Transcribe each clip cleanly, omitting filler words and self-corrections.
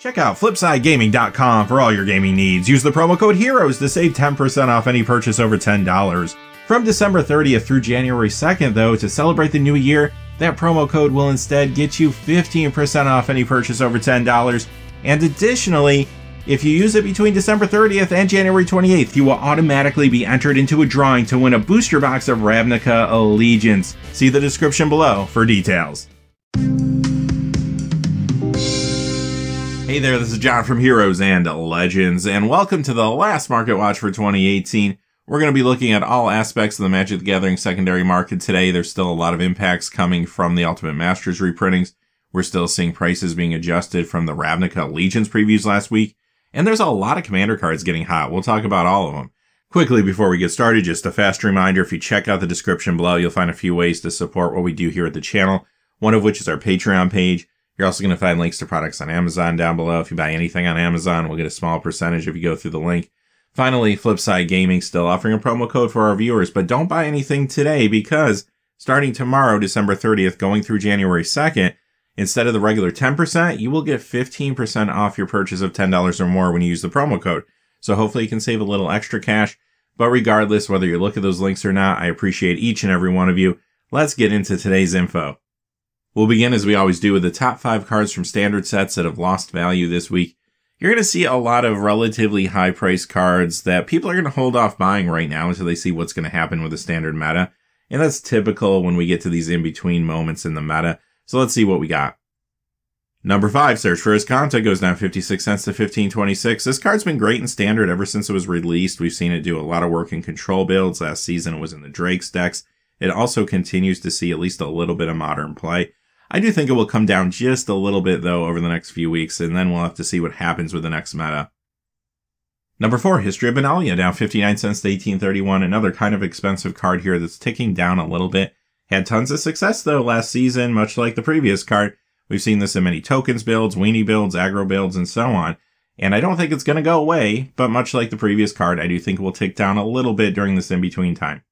Check out FlipsideGaming.com for all your gaming needs. Use the promo code HEROES to save 10% off any purchase over $10. From December 30th through January 2nd, though, to celebrate the new year, that promo code will instead get you 15% off any purchase over $10. And additionally, if you use it between December 30th and January 28th, you will automatically be entered into a drawing to win a booster box of Ravnica Allegiance. See the description below for details. Hey there, this is John from Heroes and Legends, and welcome to the last Market Watch for 2018. We're going to be looking at all aspects of the Magic the Gathering secondary market today. There's still a lot of impacts coming from the Ultimate Masters reprintings. We're still seeing prices being adjusted from the Ravnica Allegiance previews last week, and there's a lot of Commander cards getting hot. We'll talk about all of them. Quickly, before we get started, just a fast reminder, if you check out the description below, you'll find a few ways to support what we do here at the channel, one of which is our Patreon page. You're also going to find links to products on Amazon down below. If you buy anything on Amazon, we'll get a small percentage if you go through the link. Finally, Flipside Gaming still offering a promo code for our viewers, but don't buy anything today because starting tomorrow, December 30th, going through January 2nd, instead of the regular 10%, you will get 15% off your purchase of $10 or more when you use the promo code. So hopefully you can save a little extra cash. But regardless, whether you look at those links or not, I appreciate each and every one of you. Let's get into today's info. We'll begin, as we always do, with the top 5 cards from standard sets that have lost value this week. You're going to see a lot of relatively high-priced cards that people are going to hold off buying right now until they see what's going to happen with the standard meta. And that's typical when we get to these in-between moments in the meta. So let's see what we got. Number 5, Search for Azcanta, goes down 56 cents to 15.26. This card's been great in standard ever since it was released. We've seen it do a lot of work in control builds. Last season it was in the Drake's decks. It also continues to see at least a little bit of modern play. I do think it will come down just a little bit, though, over the next few weeks, and then we'll have to see what happens with the next meta. Number 4, History of Benalia, down 59 cents to 18.31. Another kind of expensive card here that's ticking down a little bit. Had tons of success, though, last season, much like the previous card. We've seen this in many tokens builds, weenie builds, aggro builds, and so on. And I don't think it's going to go away, but much like the previous card, I do think it will tick down a little bit during this in-between time.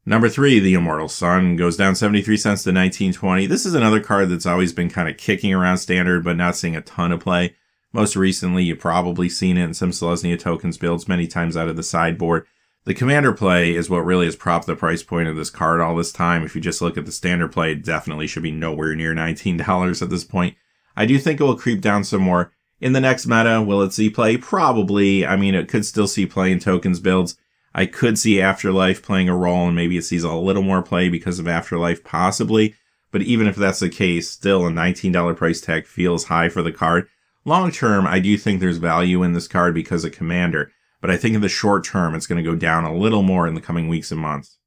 Number 3, the Immortal Sun, goes down 73 cents to 19.20. This is another card that's always been kind of kicking around standard, but not seeing a ton of play. Most recently, you've probably seen it in some Selesnya tokens builds many times out of the sideboard. The Commander play is what really has propped the price point of this card all this time. If you just look at the standard play, it definitely should be nowhere near $19 at this point. I do think it will creep down some more. In the next meta, will it see play? Probably. I mean, it could still see play in tokens builds. I could see Afterlife playing a role, and maybe it sees a little more play because of Afterlife, possibly. But even if that's the case, still a $19 price tag feels high for the card. Long term, I do think there's value in this card because of Commander, but I think in the short term, it's going to go down a little more in the coming weeks and months.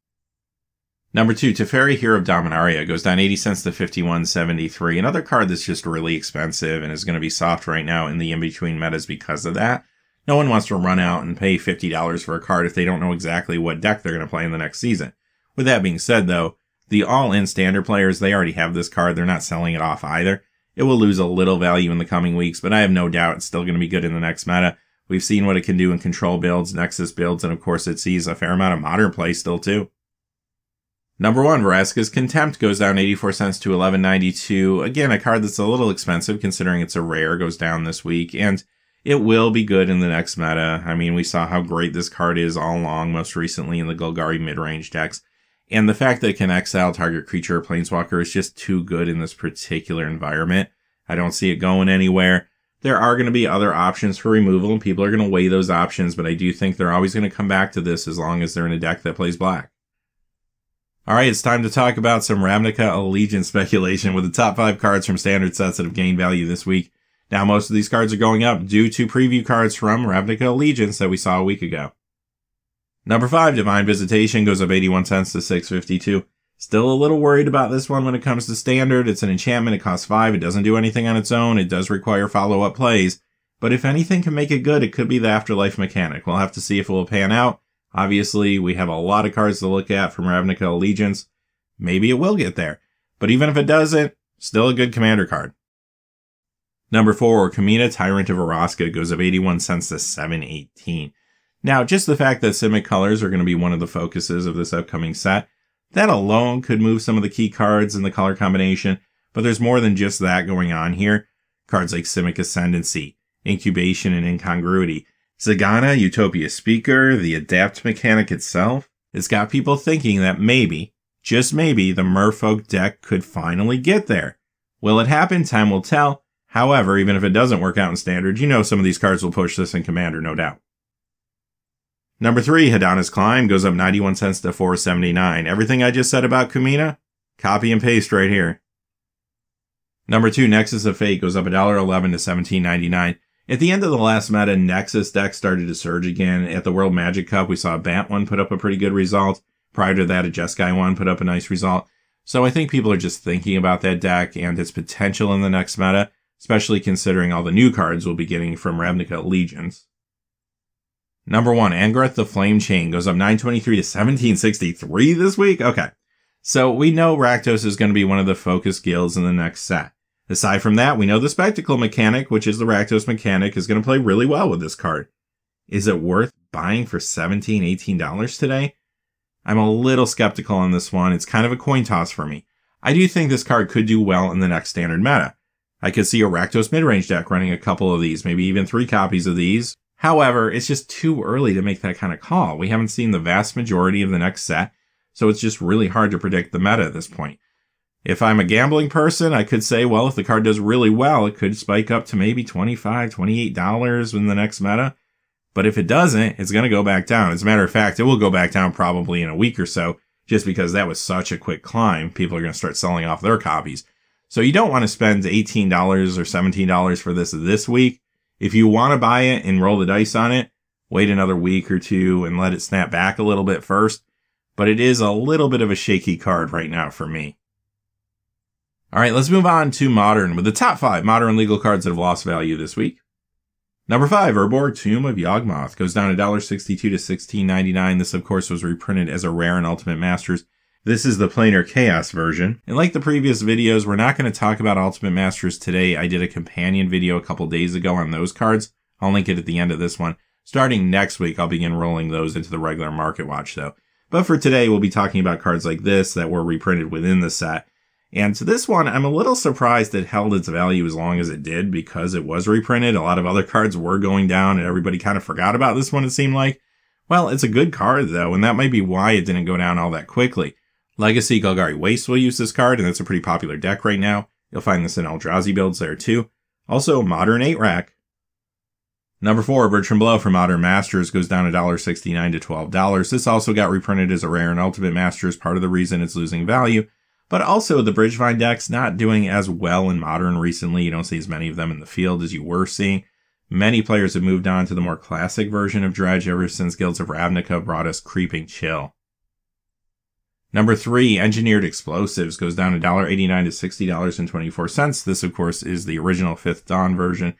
Number 2, Teferi, Hero of Dominaria, goes down 80 cents to 51.73. Another card that's just really expensive and is going to be soft right now in the in-between metas because of that. No one wants to run out and pay $50 for a card if they don't know exactly what deck they're going to play in the next season. With that being said, though, the all-in standard players, they already have this card. They're not selling it off either. It will lose a little value in the coming weeks, but I have no doubt it's still going to be good in the next meta. We've seen what it can do in control builds, Nexus builds, and of course it sees a fair amount of modern play still too. Number 1, Vraska's Contempt, goes down 84 cents to 11.92. Again, a card that's a little expensive considering it's a rare, goes down this week, and it will be good in the next meta. I mean, we saw how great this card is all along, most recently in the Golgari mid-range decks. And the fact that it can exile target creature or planeswalker is just too good in this particular environment. I don't see it going anywhere. There are going to be other options for removal, and people are going to weigh those options, but I do think they're always going to come back to this as long as they're in a deck that plays black. Alright, it's time to talk about some Ravnica Allegiance speculation with the top 5 cards from standard sets that have gained value this week. Now, most of these cards are going up due to preview cards from Ravnica Allegiance that we saw a week ago. Number 5, Divine Visitation, goes up 81 cents to 6.52. Still a little worried about this one when it comes to standard. It's an enchantment, it costs 5, it doesn't do anything on its own, it does require follow-up plays. But if anything can make it good, it could be the Afterlife mechanic. We'll have to see if it will pan out. Obviously, we have a lot of cards to look at from Ravnica Allegiance. Maybe it will get there. But even if it doesn't, still a good Commander card. Number 4, Kamina, Tyrant of Araska, goes up 81 cents to 7.18. Now, just the fact that Simic colors are going to be one of the focuses of this upcoming set, that alone could move some of the key cards in the color combination, but there's more than just that going on here. Cards like Simic Ascendancy, Incubation and Incongruity, Zagana, Utopia Speaker, the Adapt mechanic itself. It's got people thinking that maybe, just maybe, the Merfolk deck could finally get there. Will it happen? Time will tell. However, even if it doesn't work out in Standard, you know some of these cards will push this in Commander, no doubt. Number 3, Hadana's Climb, goes up 91 cents to $4.79. Everything I just said about Kumina, copy and paste right here. Number 2, Nexus of Fate, goes up $1.11 to $17.99. At the end of the last meta, Nexus decks started to surge again. At the World Magic Cup, we saw a Bat one put up a pretty good result. Prior to that, a Jeskai one put up a nice result. So I think people are just thinking about that deck and its potential in the next meta, especially considering all the new cards we'll be getting from Ravnica Allegiance. Number 1, Angrath the Flame Chain, goes up $9.23 to $17.63 this week? Okay. So we know Rakdos is going to be one of the focus guilds in the next set. Aside from that, we know the Spectacle mechanic, which is the Rakdos mechanic, is going to play really well with this card. Is it worth buying for $17, $18 today? I'm a little skeptical on this one. It's kind of a coin toss for me. I do think this card could do well in the next Standard meta. I could see a Rakdos midrange deck running a couple of these, maybe even 3 copies of these. However, it's just too early to make that kind of call. We haven't seen the vast majority of the next set, so it's just really hard to predict the meta at this point. If I'm a gambling person, I could say, well, if the card does really well, it could spike up to maybe $25, $28 in the next meta. But if it doesn't, it's going to go back down. As a matter of fact, it will go back down probably in a week or so, just because that was such a quick climb. People are going to start selling off their copies. So you don't want to spend $18 or $17 for this week. If you want to buy it and roll the dice on it, wait another week or two and let it snap back a little bit first. But it is a little bit of a shaky card right now for me. All right, let's move on to Modern with the top 5 Modern legal cards that have lost value this week. Number 5, Urborg Tomb of Yawgmoth, goes down $1.62 to $16.99. This, of course, was reprinted as a rare in Ultimate Masters. This is the Planar Chaos version. And like the previous videos, we're not going to talk about Ultimate Masters today. I did a companion video a couple days ago on those cards. I'll link it at the end of this one. Starting next week, I'll begin rolling those into the regular Market Watch, though. But for today, we'll be talking about cards like this that were reprinted within the set. And to this one, I'm a little surprised it held its value as long as it did because it was reprinted. A lot of other cards were going down and everybody kind of forgot about this one, it seemed like. Well, it's a good card, though, and that might be why it didn't go down all that quickly. Legacy Golgari Waste will use this card, and that's a pretty popular deck right now. You'll find this in Eldrazi builds there, too. Also, Modern 8-Rack. Number 4, Bertrand Blow from Modern Masters goes down $1.69 to $12. This also got reprinted as a rare in Ultimate Masters, part of the reason it's losing value. But also, the Bridgevine deck's not doing as well in Modern recently. You don't see as many of them in the field as you were seeing. Many players have moved on to the more classic version of Dredge ever since Guilds of Ravnica brought us Creeping Chill. Number 3, Engineered Explosives, goes down $1.89 to $60.24. This, of course, is the original 5th Dawn version.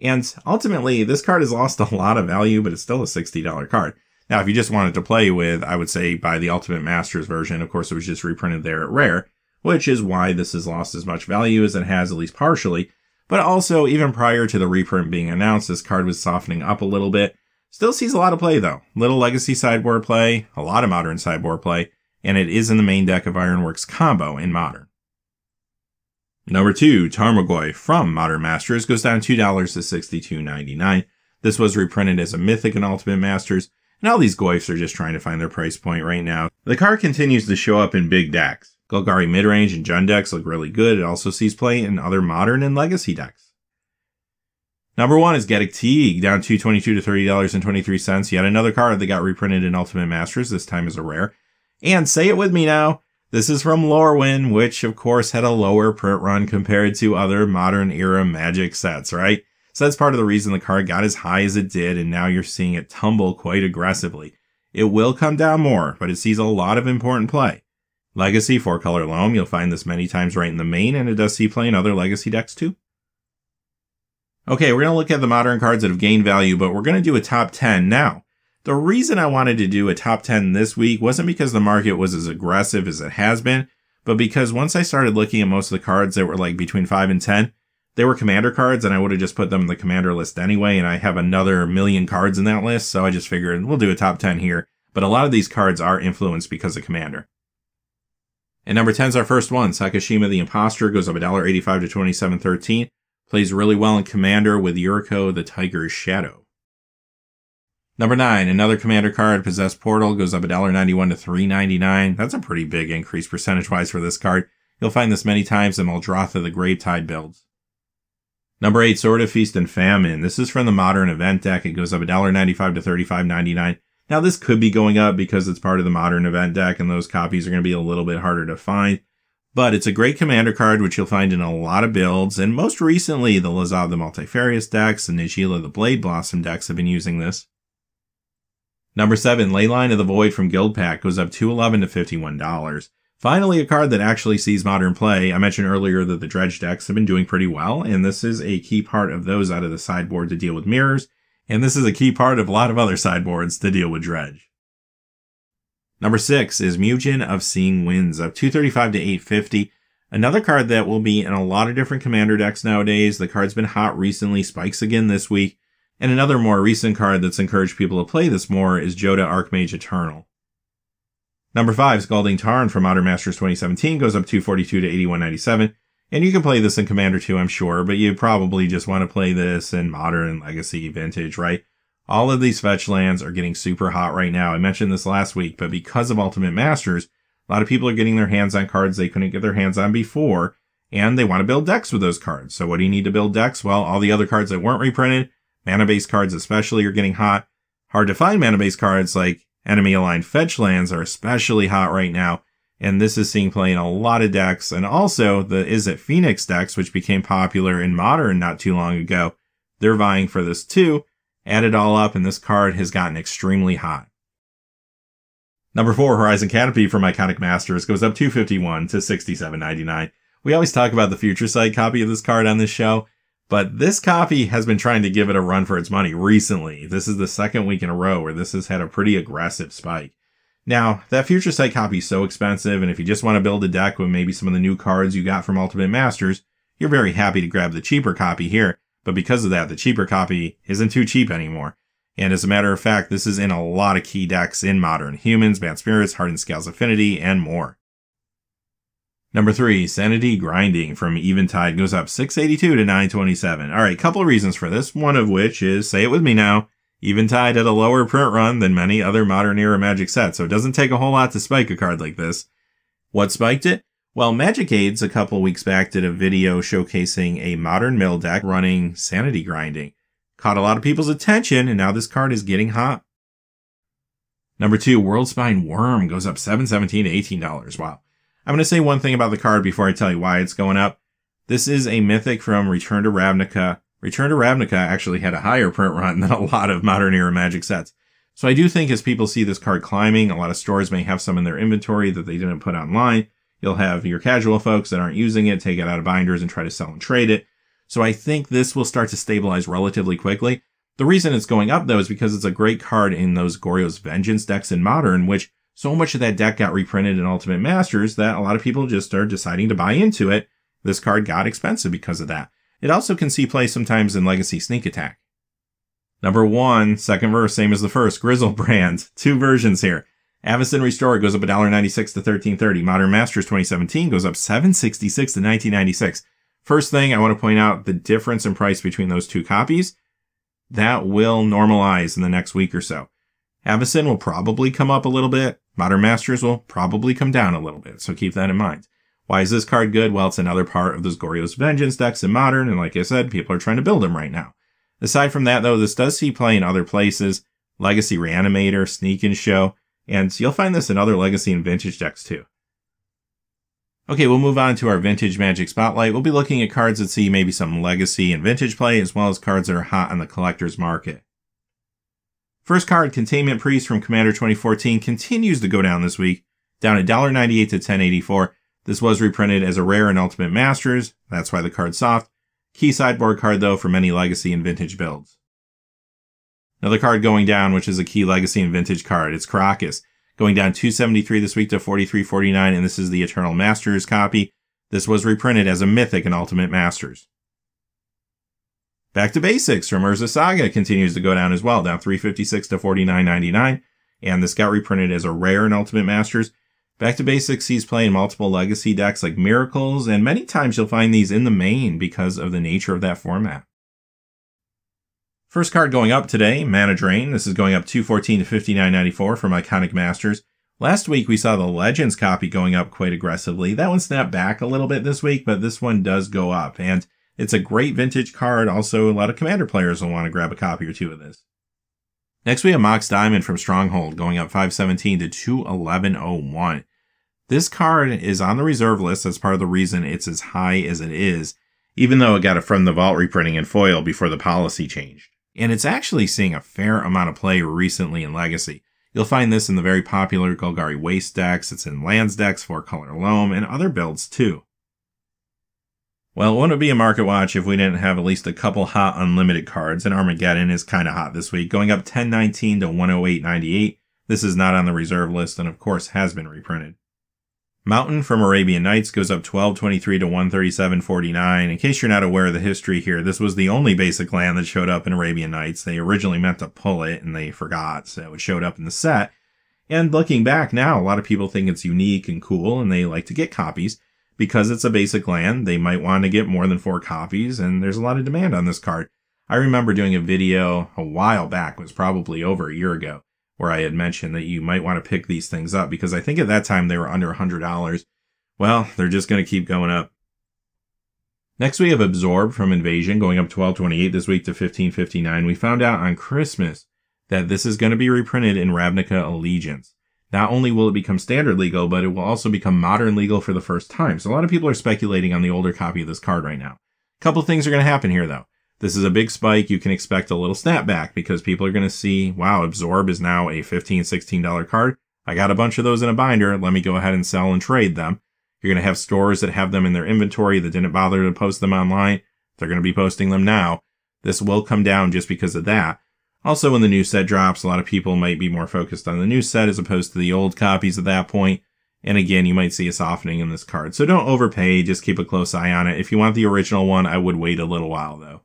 And ultimately, this card has lost a lot of value, but it's still a $60 card. Now, if you just wanted to play with, I would say buy the Ultimate Masters version. Of course, it was just reprinted there at Rare, which is why this has lost as much value as it has, at least partially. But also, even prior to the reprint being announced, this card was softening up a little bit. Still sees a lot of play, though. Little Legacy sideboard play, a lot of Modern sideboard play, and it is in the main deck of Ironworks combo in Modern. Number 2, Tarmogoyf from Modern Masters goes down $2 to $62.99. This was reprinted as a Mythic in Ultimate Masters, and all these Goyfs are just trying to find their price point right now. The card continues to show up in big decks. Golgari midrange and Jund decks look really good. It also sees play in other Modern and Legacy decks. Number 1 is Getic Teague, down $2.22 to $30.23. Yet another card that got reprinted in Ultimate Masters, this time as a rare. And say it with me now, this is from Lorwyn, which of course had a lower print run compared to other Modern era Magic sets, right? So that's part of the reason the card got as high as it did, and now you're seeing it tumble quite aggressively. It will come down more, but it sees a lot of important play. Legacy 4-color Loam, you'll find this many times right in the main, and it does see play in other Legacy decks too. Okay, we're going to look at the Modern cards that have gained value, but we're going to do a top 10 now. The reason I wanted to do a top 10 this week wasn't because the market was as aggressive as it has been, but because once I started looking at most of the cards that were like between 5 and 10, they were Commander cards, and I would have just put them in the Commander list anyway, and I have another million cards in that list, so I just figured we'll do a top 10 here. But a lot of these cards are influenced because of Commander. And number 10 is our first one. Sakashima the Imposter goes up $1.85 to $27.13. Plays really well in Commander with Yuriko the Tiger's Shadow. Number 9, another Commander card, Possessed Portal, goes up $1.91 to $3.99. That's a pretty big increase percentage-wise for this card. You'll find this many times in Muldrotha the Gravetide builds. Number 8, Sword of Feast and Famine. This is from the Modern Event deck. It goes up $1.95 to $35.99. Now this could be going up because it's part of the Modern Event deck and those copies are going to be a little bit harder to find. But it's a great Commander card which you'll find in a lot of builds, and most recently the Lazav the Multifarious decks and Nijila the Blade Blossom decks have been using this. Number 7, Leyline of the Void from Guild Pack goes up $2.11 to $51. Finally, a card that actually sees modern play. I mentioned earlier that the Dredge decks have been doing pretty well, and this is a key part of those out of the sideboard to deal with mirrors, and this is a key part of a lot of other sideboards to deal with Dredge. Number 6 is Mugen of Seeing Winds, up $2.35 to $8.50. Another card that will be in a lot of different Commander decks nowadays. The card's been hot recently, spikes again this week. And another more recent card that's encouraged people to play this more is Joda Archmage Eternal. Number 5, Scalding Tarn from Modern Masters 2017 goes up $2.42 to $81.97. And you can play this in Commander too, I'm sure, but you probably just want to play this in Modern, Legacy, Vintage, right? All of these fetch lands are getting super hot right now. I mentioned this last week, but because of Ultimate Masters, a lot of people are getting their hands on cards they couldn't get their hands on before, and they want to build decks with those cards. So what do you need to build decks? Well, all the other cards that weren't reprinted, mana-based cards especially, are getting hot. Hard to find mana-based cards like enemy-aligned fetch lands are especially hot right now, and this is seeing play in a lot of decks. And also, the Is It Phoenix decks, which became popular in Modern not too long ago, they're vying for this too. Add it all up, and this card has gotten extremely hot. Number 4, Horizon Canopy from Iconic Masters goes up $2.51 to $67.99. We always talk about the Future Sight copy of this card on this show, but this copy has been trying to give it a run for its money recently. This is the second week in a row where this has had a pretty aggressive spike. Now, that Future Sight copy is so expensive, and if you just want to build a deck with maybe some of the new cards you got from Ultimate Masters, you're very happy to grab the cheaper copy here. But because of that, the cheaper copy isn't too cheap anymore. And as a matter of fact, this is in a lot of key decks in Modern: Humans, Bad Spirits, Hardened Scales Affinity, and more. Number 3, Sanity Grinding from Eventide goes up $6.82 to $9.27. Alright, couple of reasons for this, one of which is, say it with me now, Eventide had a lower print run than many other Modern era Magic sets, so it doesn't take a whole lot to spike a card like this. What spiked it? Well, Magic Aids a couple weeks back did a video showcasing a Modern mill deck running Sanity Grinding. Caught a lot of people's attention, and now this card is getting hot. Number 2, Worldspine Worm goes up $7.17 to $18. Wow. I'm going to say one thing about the card before I tell you why it's going up. This is a mythic from Return to Ravnica. Return to Ravnica actually had a higher print run than a lot of Modern era Magic sets. So I do think as people see this card climbing, a lot of stores may have some in their inventory that they didn't put online. You'll have your casual folks that aren't using it take it out of binders and try to sell and trade it. So I think this will start to stabilize relatively quickly. The reason it's going up, though, is because it's a great card in those Goryo's Vengeance decks in Modern, which so much of that deck got reprinted in Ultimate Masters that a lot of people just are deciding to buy into it. This card got expensive because of that. It also can see play sometimes in Legacy Sneak Attack. Number 1, second verse, same as the first, Grizzlebrand. 2 versions here. Avacyn Restore goes up $1.96 to $13.30. Modern Masters 2017 goes up $7.66 to $19.96. First thing I want to point out, the difference in price between those two copies, that will normalize in the next week or so. Avacyn will probably come up a little bit. Modern Masters will probably come down a little bit, so keep that in mind. Why is this card good? Well, it's another part of those Goryo's Vengeance decks in Modern, and like I said, people are trying to build them right now. Aside from that, though, this does see play in other places. Legacy Reanimator, Sneak and Show. And you'll find this in other Legacy and Vintage decks too. Okay, we'll move on to our Vintage Magic Spotlight. We'll be looking at cards that see maybe some Legacy and Vintage play, as well as cards that are hot on the collector's market. First card, Containment Priest from Commander 2014, continues to go down this week, down $1.98 to $10.84. This was reprinted as a rare in Ultimate Masters, that's why the card's soft. Key sideboard card, though, for many Legacy and Vintage builds. Another card going down, which is a key Legacy and Vintage card, it's Karakas. Going down $2.73 this week to $43.49, and this is the Eternal Masters copy. This was reprinted as a Mythic in Ultimate Masters. Back to Basics from Urza Saga continues to go down as well, down $3.56 to $49.99, and this got reprinted as a rare in Ultimate Masters. Back to Basics sees play in multiple legacy decks like Miracles, and many times you'll find these in the main because of the nature of that format. First card going up today, Mana Drain. This is going up 214 to 59.94 from Iconic Masters. Last week we saw the Legends copy going up quite aggressively. That one snapped back a little bit this week, but this one does go up, and it's a great vintage card. Also, a lot of Commander players will want to grab a copy or two of this. Next, we have Mox Diamond from Stronghold going up 517 to 211.01. This card is on the reserve list. That's part of the reason it's as high as it is, even though it got it from the Vault reprinting in foil before the policy changed. And it's actually seeing a fair amount of play recently in Legacy. You'll find this in the very popular Golgari Waste decks. It's in Lands decks, 4-color Loam, and other builds too. Well, it wouldn't be a market watch if we didn't have at least a couple hot unlimited cards, and Armageddon is kind of hot this week, going up 1019 to 108.98. This is not on the reserve list and of course has been reprinted. Mountain from Arabian Nights goes up 1223 to 137.49. In case you're not aware of the history here, this was the only basic land that showed up in Arabian Nights. They originally meant to pull it and they forgot, so it showed up in the set. And looking back now, a lot of people think it's unique and cool and they like to get copies. Because it's a basic land, they might want to get more than 4 copies, and there's a lot of demand on this card. I remember doing a video a while back, it was probably over a year ago, where I had mentioned that you might want to pick these things up, because I think at that time they were under $100. Well, they're just going to keep going up. Next we have Absorb from Invasion, going up 1228 this week to 1559. We found out on Christmas that this is going to be reprinted in Ravnica Allegiance. Not only will it become standard legal, but it will also become modern legal for the first time. So a lot of people are speculating on the older copy of this card right now. A couple things are going to happen here, though. This is a big spike. You can expect a little snapback because people are going to see, wow, Absorb is now a $15, $16 card. I got a bunch of those in a binder. Let me go ahead and sell and trade them. You're going to have stores that have them in their inventory that didn't bother to post them online. They're going to be posting them now. This will come down just because of that. Also, when the new set drops, a lot of people might be more focused on the new set as opposed to the old copies at that point. And again, you might see a softening in this card. So don't overpay, just keep a close eye on it. If you want the original one, I would wait a little while though.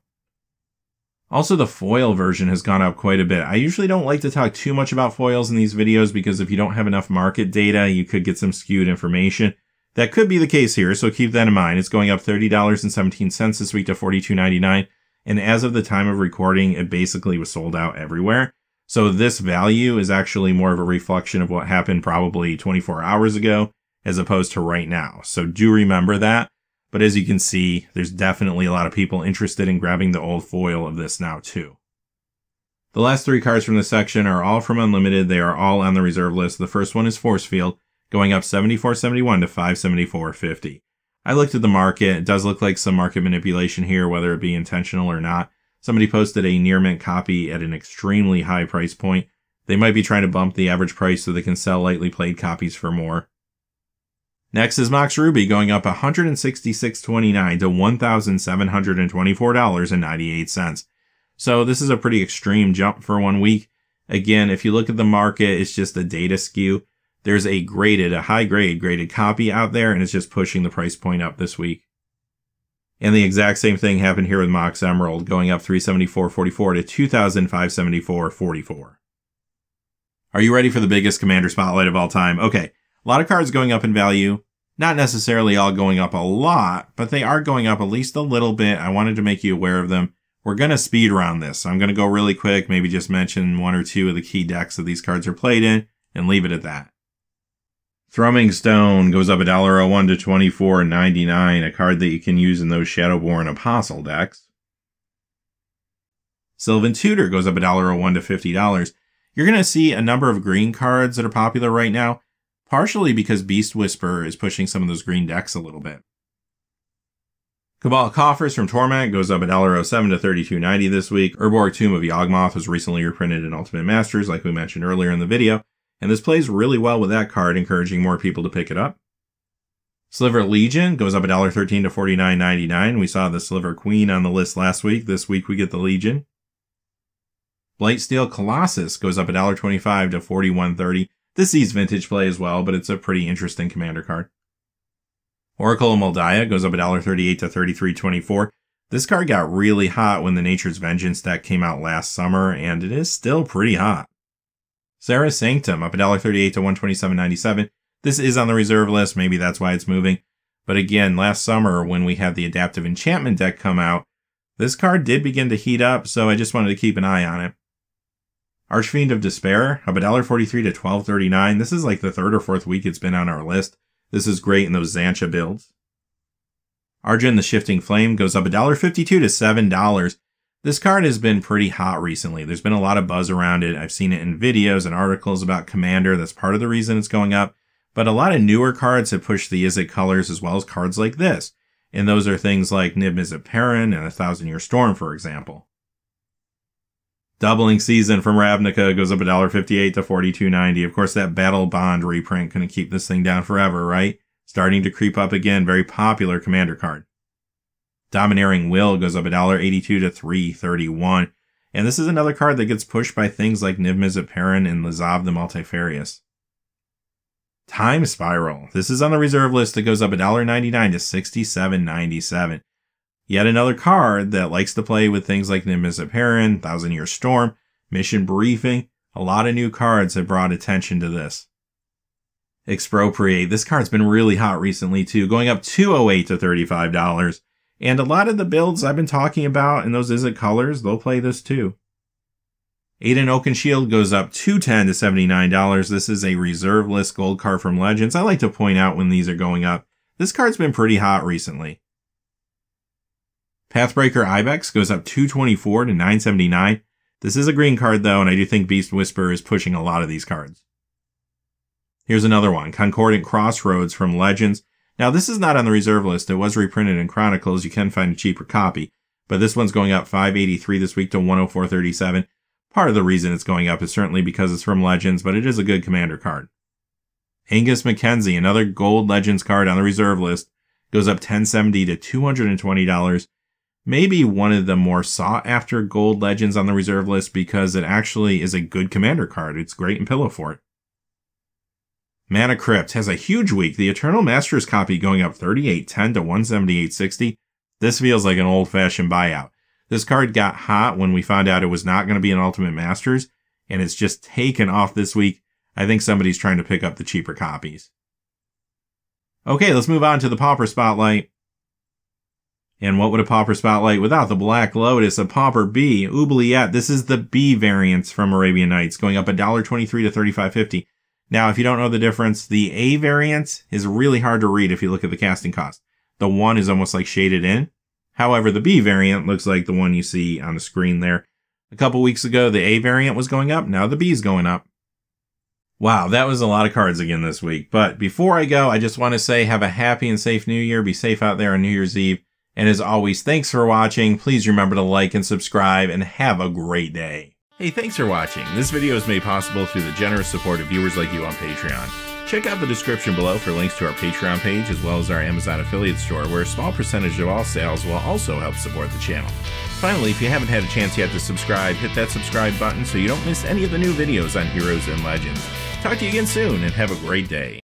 Also, the foil version has gone up quite a bit. I usually don't like to talk too much about foils in these videos because if you don't have enough market data, you could get some skewed information. That could be the case here, so keep that in mind. It's going up $30.17 this week to $42.99. And as of the time of recording, it basically was sold out everywhere. So this value is actually more of a reflection of what happened probably 24 hours ago, as opposed to right now. So do remember that. But as you can see, there's definitely a lot of people interested in grabbing the old foil of this now too. The last 3 cards from this section are all from Unlimited. They are all on the reserve list. The first one is Force Field, going up $74.71 to $574.50. I looked at the market. It does look like some market manipulation here, whether it be intentional or not. Somebody posted a near mint copy at an extremely high price point. They might be trying to bump the average price so they can sell lightly played copies for more. Next is Mox Ruby, going up $166.29 to $1,724.98. So this is a pretty extreme jump for 1 week. Again, if you look at the market, it's just a data skew. There's a high grade graded copy out there, and it's just pushing the price point up this week. And the exact same thing happened here with Mox Emerald, going up $374.44 to $2,574.44. Are you ready for the biggest Commander spotlight of all time? Okay, a lot of cards going up in value. Not necessarily all going up a lot, but they are going up at least a little bit. I wanted to make you aware of them. We're going to speed round this. So I'm going to go really quick, maybe just mention 1 or 2 of the key decks that these cards are played in, and leave it at that. Thrumming Stone goes up $1.01 to $24.99, a card that you can use in those Shadowborn Apostle decks. Sylvan Tutor goes up $1.01 to $50. You're going to see a number of green cards that are popular right now, partially because Beast Whisperer is pushing some of those green decks a little bit. Cabal Coffers from Torment goes up $1.07 to $32.90 this week. Urborg Tomb of Yawgmoth was recently reprinted in Ultimate Masters, like we mentioned earlier in the video. And this plays really well with that card, encouraging more people to pick it up. Sliver Legion goes up $1.13 to $49.99. We saw the Sliver Queen on the list last week. This week we get the Legion. Blightsteel Colossus goes up $1.25 to $41.30. This sees vintage play as well, but it's a pretty interesting commander card. Oracle of Moldiah goes up $1.38 to $33.24. This card got really hot when the Nature's Vengeance deck came out last summer, and it is still pretty hot. Sarah's Sanctum up $1.38 to $127.97. This is on the reserve list, maybe that's why it's moving. But again, last summer when we had the Adaptive Enchantment deck come out, this card did begin to heat up, so I just wanted to keep an eye on it. Archfiend of Despair, up $1.43 to $12.39. This is like the third or fourth week it's been on our list. This is great in those Xancha builds. Arjun the Shifting Flame goes up $1.52 to $7. This card has been pretty hot recently. There's been a lot of buzz around it. I've seen it in videos and articles about Commander. That's part of the reason it's going up. But a lot of newer cards have pushed the Izzet colors as well as cards like this. And those are things like Niv Mizzet Perrin and 1,000-Year Storm, for example. Doubling Season from Ravnica goes up $1.58 to $42.90. Of course, that Battle Bond reprint couldn't keep this thing down forever, right? Starting to creep up again. Very popular Commander card. Domineering Will goes up $1.82 to $3.31. And this is another card that gets pushed by things like Niv Mizzet Perrin and Lazav the Multifarious. Time Spiral. This is on the reserve list. It goes up $1.99 to $67.97. Yet another card that likes to play with things like Niv Mizzet Perrin, 1,000-Year Storm, Mission Briefing. A lot of new cards have brought attention to this. Expropriate. This card's been really hot recently too, going up $2.08 to $35. And a lot of the builds I've been talking about in those Izzet colors, they'll play this too. Aiden Oakenshield goes up $2.10 to $79. This is a reserve list gold card from Legends. I like to point out when these are going up. This card's been pretty hot recently. Pathbreaker Ibex goes up $2.24 to $9.79. This is a green card though, and I do think Beast Whisperer is pushing a lot of these cards. Here's another one, Concordant Crossroads from Legends. Now this is not on the reserve list. It was reprinted in Chronicles. You can find a cheaper copy. But this one's going up $5.83 this week to $104.37. Part of the reason it's going up is certainly because it's from Legends, but it is a good Commander card. Angus Mackenzie, another gold Legends card on the reserve list, goes up $10.70 to $220. Maybe one of the more sought after gold Legends on the reserve list because it actually is a good Commander card. It's great in Pillow Fort. Mana Crypt has a huge week. The Eternal Masters copy going up $38.10 to $178.60. This feels like an old-fashioned buyout. This card got hot when we found out it was not going to be an Ultimate Masters, and it's just taken off this week. I think somebody's trying to pick up the cheaper copies. Okay, let's move on to the Pauper Spotlight. And what would a Pauper Spotlight without the Black Lotus, a Pauper B, Oubliette? This is the B variants from Arabian Nights, going up $1.23 to $35.50. Now, if you don't know the difference, the A variant is really hard to read if you look at the casting cost. The one is almost like shaded in. However, the B variant looks like the one you see on the screen there. A couple weeks ago, the A variant was going up. Now the B is going up. Wow, that was a lot of cards again this week. But before I go, I just want to say have a happy and safe New Year. Be safe out there on New Year's Eve. And as always, thanks for watching. Please remember to like and subscribe and have a great day. Hey, thanks for watching. This video is made possible through the generous support of viewers like you on Patreon. Check out the description below for links to our Patreon page as well as our Amazon affiliate store, where a small percentage of all sales will also help support the channel. Finally, if you haven't had a chance yet to subscribe, hit that subscribe button so you don't miss any of the new videos on Heroes and Legends. Talk to you again soon and have a great day.